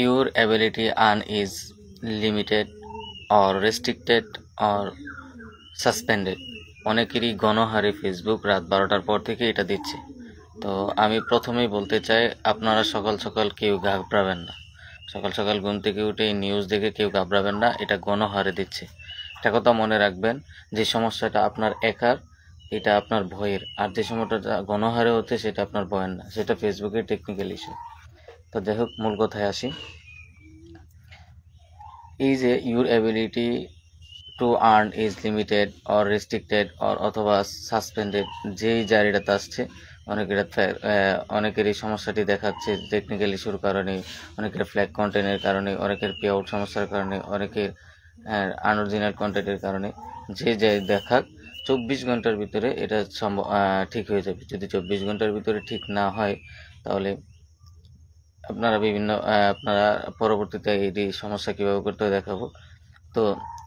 Your ability earn is limited or restricted or suspended. অনেকেরই গণহারে Facebook রাত 12টার পর থেকে এটা দিচ্ছে। তো আমি প্রথমেই বলতে চাই, আপনারা সকাল সকাল কেউ ঘাবড়াবেন না। সকাল সকাল ঘুম থেকে উঠে এই নিউজ দেখে কেউ ঘাবড়াবেন না, এটা গণহারে দিচ্ছে। একটা কথা মনে রাখবেন, যে সমস্যাটা আপনার একার, এটা আপনার ভয়ের, আর যে সমস্যাটা গণহারে হচ্ছে সেটা আপনার ভয়ের না, সেটা ফেসবুকের টেকনিক্যাল ইস্যু। তো যাই হোক, মূল কথায় আসি। এই যে your ability to earn is limited or restricted or অথবা সাসপেন্ডেড, যেই জারিটাতে আসছে, অনেকের এই সমস্যাটি দেখাচ্ছে টেকনিক্যাল ইস্যুর কারণে, অনেকের ফ্ল্যাগ কন্টেন্টের কারণে, অনেকের পে আউট সমস্যার কারণে, অনেকের আনঅরিজিনাল কন্টেন্টের কারণে। যে দেখাক 24 ঘন্টার ভিতরে এটা ঠিক হয়ে যাবে। যদি 24 ঘন্টার ভিতরে ঠিক না হয়, তাহলে আপনারা পরবর্তীতে এই সমস্যা কীভাবে করতে হয় দেখাবো। তো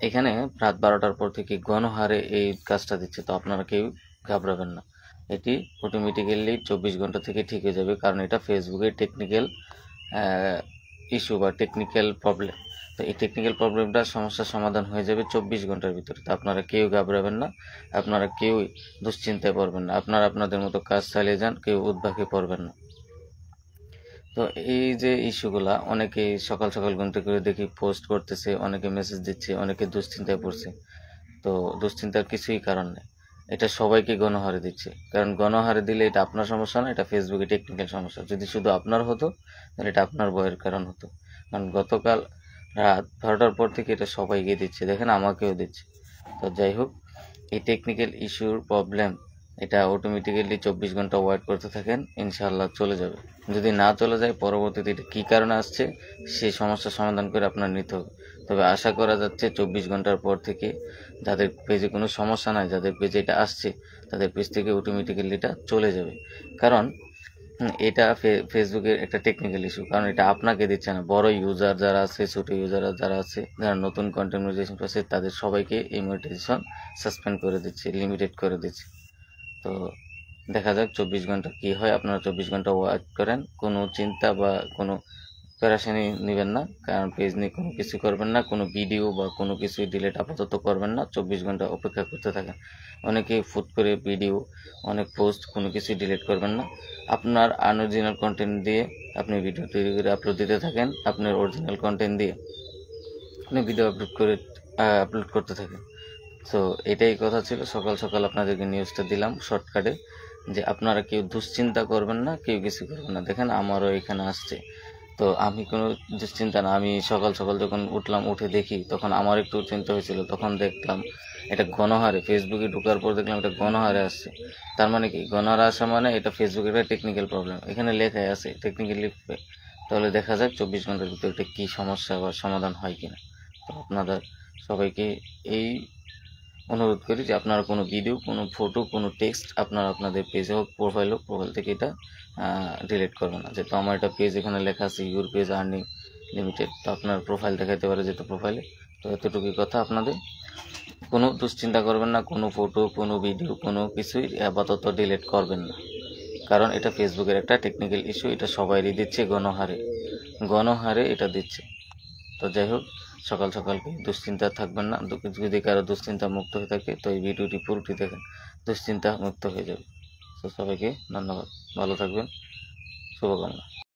এখানে রাত 12টার পর থেকে গণহারে এই কাজটা দিচ্ছে। তো আপনারা কেউ ঘাবড়াবেন না, এটি অটোমেটিক্যালি 24 ঘন্টা থেকে ঠিক হয়ে যাবে, কারণ এটা ফেসবুকের টেকনিক্যাল ইস্যু বা টেকনিক্যাল প্রবলেম। তো এই টেকনিক্যাল সমস্যার সমাধান হয়ে যাবে 24 ঘন্টার ভিতরে। তো আপনারা কেউ ঘাবড়াবেন না, আপনারা কেউই দুশ্চিন্তায় পড়বেন না, আপনারা আপনাদের মতো কাজ চালিয়ে যান, কেউ উদ্ভাগে পড়বেন না। তো এই যে ইস্যুগুলা, অনেকে সকাল সকাল ঘুম থেকে দেখি পোস্ট করতেছে, অনেকে মেসেজ দিচ্ছে, অনেকে দুশ্চিন্তায় পড়ছে। তো দুশ্চিন্তার কিছুই কারণ নেই, এটা সবাইকে গণহারে দিচ্ছে। কারণ গণহারে দিলে এটা আপনার সমস্যা না, এটা ফেসবুকে টেকনিক্যাল সমস্যা। যদি শুধু আপনার হতো, তাহলে এটা আপনার ভয়ের কারণ হতো। কারণ গতকাল রাত 12টার পর থেকে এটা সবাইকে দিচ্ছে, দেখেন আমাকেও দিচ্ছে। তো যাই হোক, এই টেকনিক্যাল ইস্যুর প্রবলেম এটা অটোমেটিক্যালি 24 ঘন্টা ওয়েট করতে থাকেন, ইনশাআল্লাহ চলে যাবে। যদি না চলে যায়, পরবর্তীতে এটা কী কারণে আসছে সেই সমস্যার সমাধান করে আপনার নিতে হবে। তবে আশা করা যাচ্ছে 24 ঘন্টার পর থেকে যাদের পেজে কোনো সমস্যা নাই, যাদের পেজে এটা আসছে, তাদের পেজ থেকে অটোমেটিক্যালি এটা চলে যাবে। কারণ এটা ফেসবুকের একটা টেকনিক্যাল ইস্যু, কারণ এটা আপনাকে দিচ্ছে না। বড় ইউজার যারা আছে, ছোটো ইউজার যারা আছে, যারা নতুন কন্টেন্ট মনিটাইজেশন পাচ্ছে, তাদের সবাইকে এই মনিটাইজেশন সাসপেন্ড করে দিচ্ছে, লিমিটেড করে দিচ্ছে। তো দেখা যাক 24 ঘন্টা কী হয়। আপনারা 24 ঘন্টা ওয়েট করেন, কোনো চিন্তা বা কোনো প্যারাশানি নেবেন না, কারণ পেজ নিয়ে কোনো কিছু করবেন না, কোনো ভিডিও বা কোনো কিছুই ডিলিট আপাতত করবেন না। 24 ঘন্টা অপেক্ষা করতে থাকেন। অনেকেই ফুট করে ভিডিও, অনেক পোস্ট, কোনো কিছুই ডিলিট করবেন না। আপনার আনঅরিজিনাল কন্টেন্ট দিয়ে আপনি ভিডিও তৈরি করে আপলোড দিতে থাকেন, আপনার অরিজিনাল কন্টেন্ট দিয়ে আপনি ভিডিও আপলোড করতে থাকেন। তো এটাই কথা ছিল, সকাল সকাল আপনাদেরকে নিউজটা দিলাম শর্টকাটে, যে আপনারা কেউ দুশ্চিন্তা করবেন না, কেউ কিছু করবেন না। দেখেন আমারও এখানে আসছে, তো আমি কোনো দুশ্চিন্তা না। আমি সকাল সকাল যখন উঠলাম, উঠে দেখি, তখন আমার একটু চিন্তা হয়েছিল। তখন দেখলাম এটা গণহারে, ফেসবুকে ঢোকার পর দেখলাম এটা গণহারে আসছে। তার মানে কি, গণহারে আসা মানে এটা ফেসবুকের একটা টেকনিক্যাল প্রবলেম, এখানে লেখাই আছে টেকনিক্যালি। তাহলে দেখা যাক 24 ঘন্টার ভিতরে এটা কী সমস্যা বা সমাধান হয় কিনা। তো আপনাদের সবাইকে এই অনুরোধ করি যে আপনারা কোনো ভিডিও, কোনো ফটো, কোনো টেক্সট আপনারা আপনাদের পেজে হোক, প্রোফাইল থেকে এটা ডিলিট করবেন না। যেহেতু আমার এটা পেজ, এখানে লেখা আছে ইউর পেজ আর্নিং লিমিটেড, তো আপনার প্রোফাইল দেখাতে পারে যেহেতু প্রোফাইলে। তো এতটুকুই কথা, আপনাদের কোনো দুশ্চিন্তা করবেন না, কোনো ফটো, কোনো ভিডিও, কোনো কিছুই আপাতত ডিলিট করবেন না, কারণ এটা ফেসবুকের একটা টেকনিক্যাল ইস্যু। এটা সবাইরই দিচ্ছে, গণহারে এটা দিচ্ছে। তো যাই হোক, সকাল সকাল দুশ্চিন্তা থাকবেন না। যদি কারো দুশ্চিন্তা মুক্ত হয়ে থাকে, তো এই ভিডিওটি পুরোটি দেখেন, দুশ্চিন্তা মুক্ত হয়ে যাবে। তো সবাইকে ধন্যবাদ, ভালো থাকবেন, শুভকামনা।